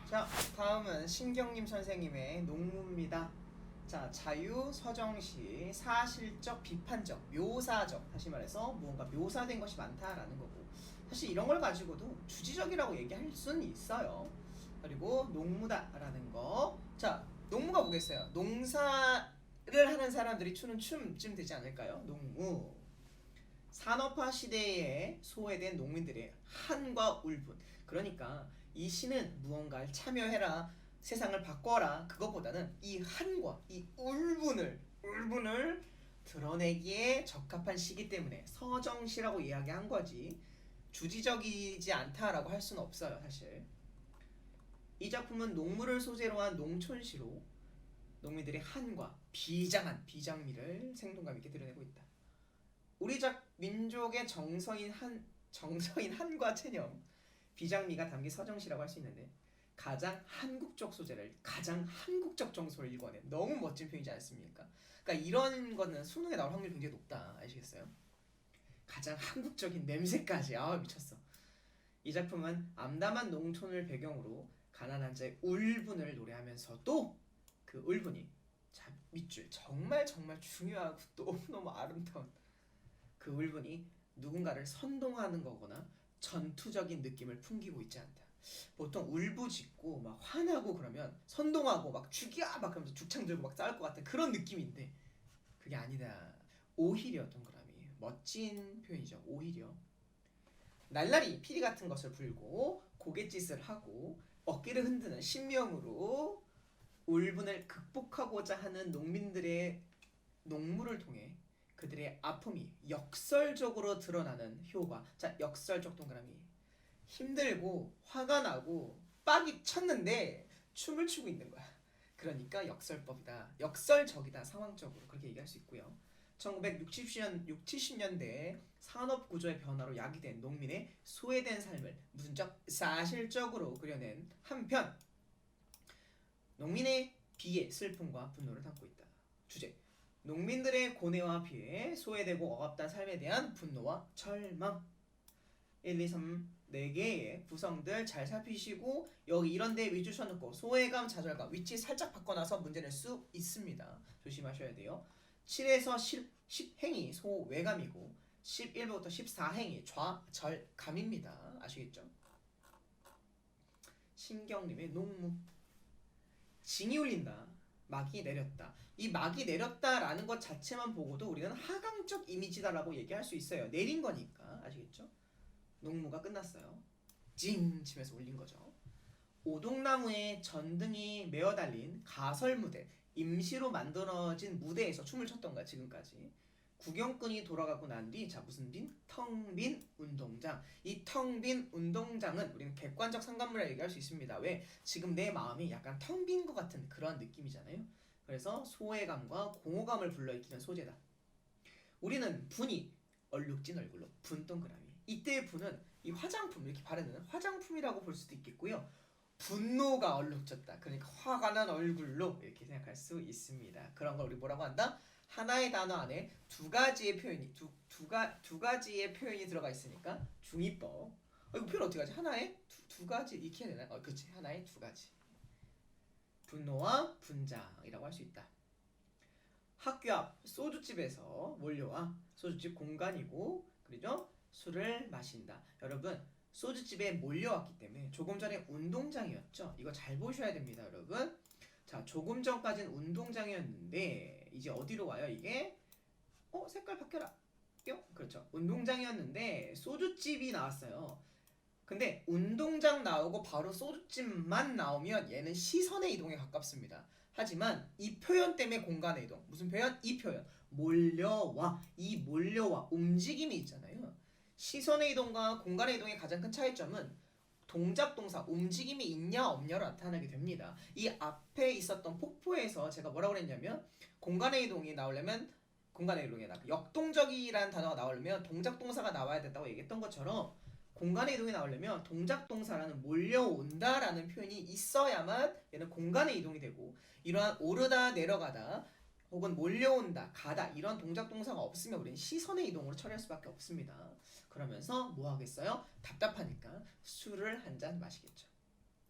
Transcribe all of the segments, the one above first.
자, 다음은 신경림 선생님의 농무입니다. 자, 자유, 서정시, 사실적, 비판적, 묘사적. 다시 말해서 무언가 묘사된 것이 많다라는 거고, 사실 이런 걸 가지고도 주지적이라고 얘기할 수는 있어요. 그리고 농무다라는 거. 자, 농무가 뭐겠어요? 농사를 하는 사람들이 추는 춤쯤 되지 않을까요? 농무. 산업화 시대에 소외된 농민들의 한과 울분. 그러니까 이 시는 무언가를 참여해라, 세상을 바꿔라, 그것보다는 이 한과 이 울분을 드러내기에 적합한 시기 때문에 서정시라고 이야기한 거지, 주지적이지 않다라고 할 수는 없어요. 사실 이 작품은 농무를 소재로 한 농촌시로 농민들의 한과 비장한 비장미를 생동감 있게 드러내고 있다. 우리 민족의 정서인 한과 체념, 비장미가 담긴 서정시라고 할 수 있는데, 가장 한국적 소재를, 가장 한국적 정서를 일궈낸 너무 멋진 표현이지 않습니까? 그러니까 이런 거는 수능에 나올 확률이 굉장히 높다. 아시겠어요? 가장 한국적인 냄새까지. 아, 미쳤어. 이 작품은 암담한 농촌을 배경으로 가난한 자의 울분을 노래하면서도 그 울분이, 자, 밑줄 정말 중요하고 너무너무 아름다운 그 울분이 누군가를 선동하는 거거나 전투적인 느낌을 풍기고 있지 않다. 보통 울부짖고 막 화나고 그러면 선동하고 막 죽여 막 그러면서 죽창 들고 막 싸울 것 같은 그런 느낌인데, 그게 아니다. 오히려 동그라미. 멋진 표현이죠. 오히려 날라리 피리 같은 것을 불고 고갯짓을 하고 어깨를 흔드는 신명으로 울분을 극복하고자 하는 농민들의 농무를 통해 그들의 아픔이 역설적으로 드러나는 효과. 자, 역설적 동그라미. 힘들고 화가 나고 빡이 쳤는데 춤을 추고 있는 거야. 그러니까 역설법이다, 역설적이다, 상황적으로 그렇게 얘기할 수 있고요. 1960년, 70년대에 산업구조의 변화로 야기된 농민의 소외된 삶을 무슨적 사실적으로 그려낸 한편, 농민의 비애, 슬픔과 분노를 담고 있다. 주제: 농민들의 고뇌와 피해, 소외되고 억압된 삶에 대한 분노와 절망. 1, 2, 3, 4개의 구성들 잘 살피시고 여기 이런 데 위주 쳐놓고 소외감, 좌절감 위치 살짝 바꿔놔서 문제 낼 수 있습니다. 조심하셔야 돼요. 7에서 10행이 소외감이고 11부터 14행이 좌절감입니다. 아시겠죠? 신경림의 농무. 징이 울린다, 막이 내렸다. 이 막이 내렸다라는 것 자체만 보고도 우리는 하강적 이미지다라고 얘기할 수 있어요. 내린 거니까. 아시겠죠? 농무가 끝났어요. 징 치면서 울린 거죠. 오동나무에 전등이 메어 달린 가설 무대, 임시로 만들어진 무대에서 춤을 췄던 거야. 지금까지 구경꾼이 돌아가고 난 뒤, 자, 무슨 빈? 텅 빈 운동장. 이 텅 빈 운동장은 우리는 객관적 상관물이라고 얘기할 수 있습니다. 왜? 지금 내 마음이 약간 텅 빈 것 같은 그런 느낌이잖아요. 그래서 소외감과 공허감을 불러일으키는 소재다. 우리는 분이 얼룩진 얼굴로 분 동그라미. 이때의 분은 이 화장품, 이렇게 바르는 화장품이라고 볼 수도 있겠고요. 분노가 얼룩졌다, 그러니까 화가 난 얼굴로 이렇게 생각할 수 있습니다. 그런 걸 우리 뭐라고 한다? 하나의 단어 안에 두 가지의 표현이 두 가지의 표현이 들어가 있으니까 중의법. 이거 표현 어떻게 하지? 하나의 두 가지 이렇게 해야 되나? 그렇지. 하나의 두 가지. 분노와 분장이라고 할 수 있다. 학교 앞 소주집에서 몰려와, 소주집 공간이고, 그죠? 술을 마신다. 여러분, 소주집에 몰려왔기 때문에 조금 전에 운동장이었죠? 이거 잘 보셔야 됩니다, 여러분. 자, 조금 전까지는 운동장이었는데 이제 어디로 와요, 이게? 색깔 바뀌어라. 뿅. 그렇죠. 운동장이었는데 소주집이 나왔어요. 근데 운동장 나오고 바로 소주집만 나오면 얘는 시선의 이동에 가깝습니다. 하지만 이 표현 때문에 공간의 이동. 무슨 표현? 이 표현. 몰려와. 이 몰려와 움직임이 있잖아요. 시선의 이동과 공간의 이동의 가장 큰 차이점은 동작, 동사, 움직임이 있냐 없냐로 나타나게 됩니다. 이 앞에 있었던 폭포에서 제가 뭐라고 그랬냐면, 공간의 이동이 나오려면, 공간의 이동이 역동적이라는 단어가 나오려면 동작, 동사가 나와야 된다고 얘기했던 것처럼, 공간의 이동이 나오려면 동작, 동사라는 몰려온다라는 표현이 있어야만 얘는 공간의 이동이 되고, 이러한 오르다, 내려가다, 혹은 몰려온다, 가다, 이런 동작, 동사가 없으면 우리는 시선의 이동으로 처리할 수밖에 없습니다. 그러면서 뭐 하겠어요? 답답하니까 술을 한 잔 마시겠죠.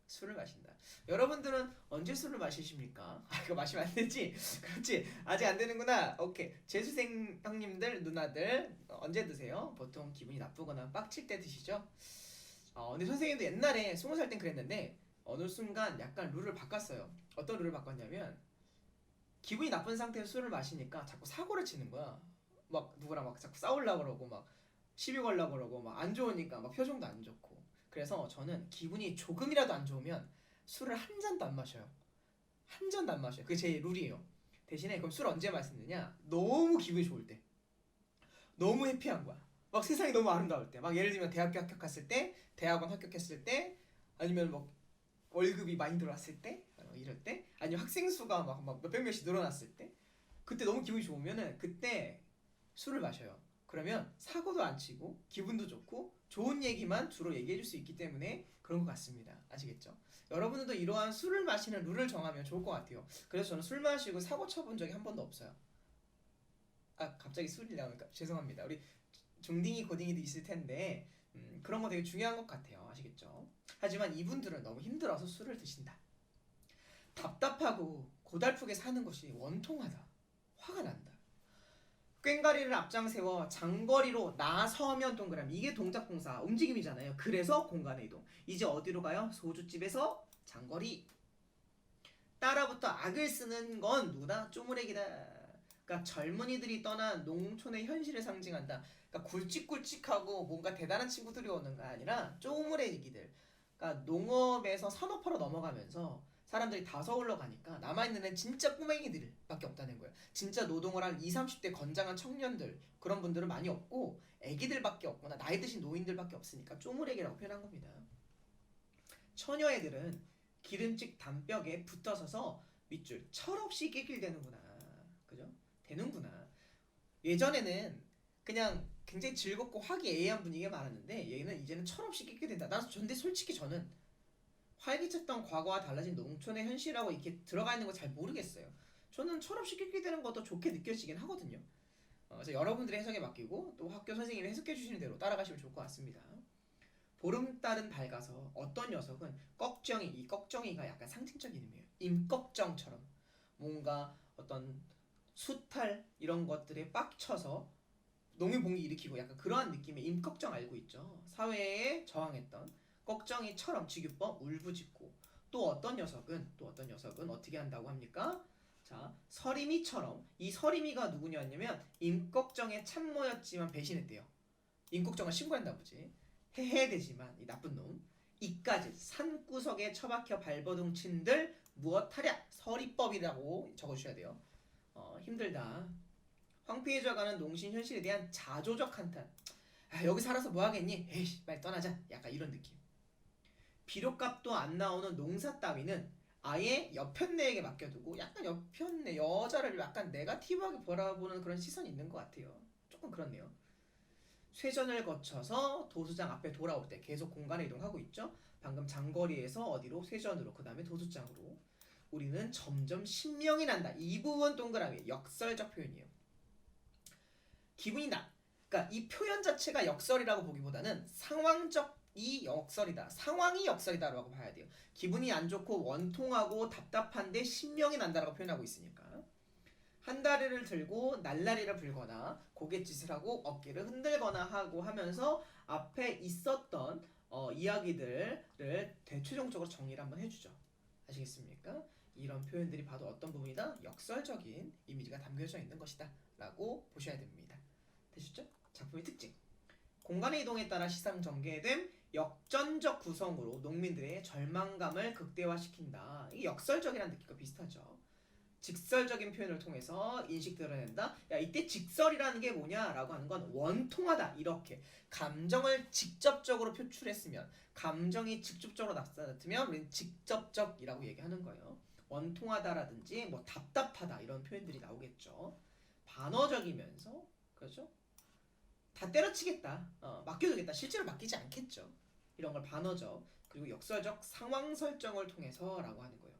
술을 마신다. 여러분들은 언제 술을 마시십니까? 아, 이거 마시면 안 되지? 그렇지. 아직 안 되는구나. 오케이. 재수생 형님들, 누나들 언제 드세요? 보통 기분이 나쁘거나 빡칠 때 드시죠? 근데 선생님도 옛날에 20살 땐 그랬는데 어느 순간 약간 룰을 바꿨어요. 어떤 룰을 바꿨냐면 기분이 나쁜 상태에서 술을 마시니까 자꾸 사고를 치는 거야. 막 누구랑 막 자꾸 싸우려고 그러고 막 시비 걸려고 그러고 막 안 좋으니까 막 표정도 안 좋고. 그래서 저는 기분이 조금이라도 안 좋으면 술을 한 잔도 안 마셔요. 한 잔도 안 마셔요. 그게 제 룰이에요. 대신에 그럼 술 언제 마시느냐? 너무 기분이 좋을 때. 너무 해피한 거야. 막 세상이 너무 아름다울 때. 막 예를 들면 대학교 합격했을 때, 대학원 합격했을 때, 아니면 뭐 월급이 많이 들어왔을 때, 이럴 때, 아니면 학생 수가 막 몇백 명씩 늘어났을 때, 그때 너무 기분이 좋으면은 그때 술을 마셔요. 그러면 사고도 안 치고 기분도 좋고 좋은 얘기만 주로 얘기해 줄 수 있기 때문에 그런 것 같습니다. 아시겠죠? 여러분들도 이러한 술을 마시는 룰을 정하면 좋을 것 같아요. 그래서 저는 술 마시고 사고 쳐본 적이 한 번도 없어요. 아, 갑자기 술이 나오니까 죄송합니다. 우리 중딩이 고딩이도 있을 텐데 그런 거 되게 중요한 것 같아요. 아시겠죠? 하지만 이분들은 너무 힘들어서 술을 드신다. 답답하고 고달프게 사는 것이 원통하다. 화가 난다. 꽹과리를 앞장 세워 장거리로 나서면 동그라미. 이게 동작동사 움직임이잖아요. 그래서 공간의 이동. 이제 어디로 가요? 소주집에서 장거리. 따라붙어 악을 쓰는 건 누구다? 쪼무레기다. 그러니까 젊은이들이 떠난 농촌의 현실을 상징한다. 그러니까 굵직굵직하고 뭔가 대단한 친구들이 오는 게 아니라 쪼무레기들. 그러니까 농업에서 산업화로 넘어가면서 사람들이 다 서울로 가니까 남아있는 애는 진짜 꼬맹이들밖에 없다는 거예요. 진짜 노동을 한 20, 30대 건장한 청년들 그런 분들은 많이 없고 애기들밖에 없거나 나이 드신 노인들밖에 없으니까 쪼무레기라고 표현한 겁니다. 처녀애들은 기름찍 담벽에 붙어서서 밑줄 철없이 낄낄대는구나. 그죠? 되는구나. 예전에는 그냥 굉장히 즐겁고 화기애애한 분위기가 많았는데 얘는 이제는 철없이 낄낄댄다. 근데 솔직히 저는 활기찼던 과거와 달라진 농촌의 현실하고 이렇게 들어가 있는 거 잘 모르겠어요. 저는 철없이 낄낄대는 것도 좋게 느껴지긴 하거든요. 그래서 여러분들의 해석에 맡기고 또 학교 선생님이 해석해 주시는 대로 따라가시면 좋을 것 같습니다. 보름달은 밝아서 어떤 녀석은 꺽정이, 이 꺽정이가 약간 상징적인 의미예요. 임꺽정처럼 뭔가 어떤 수탈 이런 것들에 빡쳐서 농민봉기 일으키고 약간 그러한 느낌의 임꺽정 알고 있죠. 사회에 저항했던 꺽정이처럼 지규법 울부짖고 또 어떤 녀석은 어떻게 한다고 합니까? 자, 서림이처럼 이 서림이가 누구냐면 임꺽정의 참모였지만 배신했대요. 임꺽정을 신고했나 보지. 해해되지만 이 나쁜 놈 이까지 산구석에 처박혀 발버둥 친들 무엇하랴 서리법이라고 적어주셔야 돼요. 힘들다. 황폐해져가는 농신 현실에 대한 자조적 한탄. 아, 여기 살아서 뭐하겠니? 에이씨 빨리 떠나자. 약간 이런 느낌. 비료값도 안 나오는 농사 따위는 아예 여편네에게 맡겨두고 약간 여편네 여자를 약간 네가티브하게 바라보는 그런 시선이 있는 것 같아요. 조금 그렇네요. 쇠전을 거쳐서 도수장 앞에 돌아올 때 계속 공간에 이동하고 있죠. 방금 장거리에서 어디로? 쇠전으로, 그 다음에 도수장으로. 우리는 점점 신명이 난다. 이 부분 동그라미 역설적 표현이에요. 기분이 나. 그러니까 이 표현 자체가 역설이라고 보기보다는 상황적이 역설이다. 상황이 역설이다라고 봐야 돼요. 기분이 안 좋고 원통하고 답답한데 신명이 난다라고 표현하고 있으니까. 한 다리를 들고 날라리를 불거나 고갯짓을 하고 어깨를 흔들거나 하고 하면서 앞에 있었던 이야기들을 대체적으로 정리를 한번 해주죠. 아시겠습니까? 이런 표현들이 봐도 어떤 부분이다? 역설적인 이미지가 담겨져 있는 것이다 라고 보셔야 됩니다. 되셨죠? 작품의 특징. 공간의 이동에 따라 시상 전개된 역전적 구성으로 농민들의 절망감을 극대화시킨다. 이게 역설적이라는 느낌과 비슷하죠. 직설적인 표현을 통해서 인식 드러낸다. 야, 이때 직설이라는 게 뭐냐라고 하는 건 원통하다. 이렇게 감정을 직접적으로 표출했으면, 감정이 직접적으로 나타났으면 우리는 직접적이라고 얘기하는 거예요. 원통하다라든지 뭐 답답하다 이런 표현들이 나오겠죠. 반어적이면서 그렇죠? 다 때려치겠다. 맡겨두겠다. 실제로 맡기지 않겠죠. 이런 걸 반어적 그리고 역설적 상황 설정을 통해서라고 하는 거예요.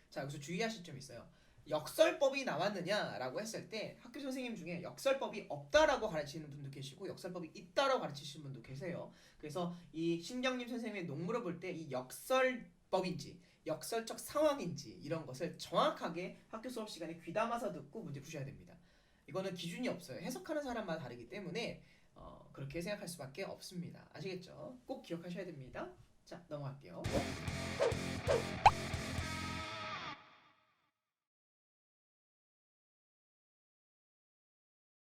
자, 여기서 주의하실 점이 있어요. 역설법이 나왔느냐라고 했을 때 학교 선생님 중에 역설법이 없다라고 가르치는 분도 계시고 역설법이 있다라고 가르치시는 분도 계세요. 그래서 이 신경림 선생님의 농물을 볼 때 이 역설법인지 역설적 상황인지 이런 것을 정확하게 학교 수업 시간에 귀담아서 듣고 문제 푸셔야 됩니다. 이거는 기준이 없어요. 해석하는 사람마다 다르기 때문에 그렇게 생각할 수밖에 없습니다. 아시겠죠? 꼭 기억하셔야 됩니다. 자, 넘어갈게요.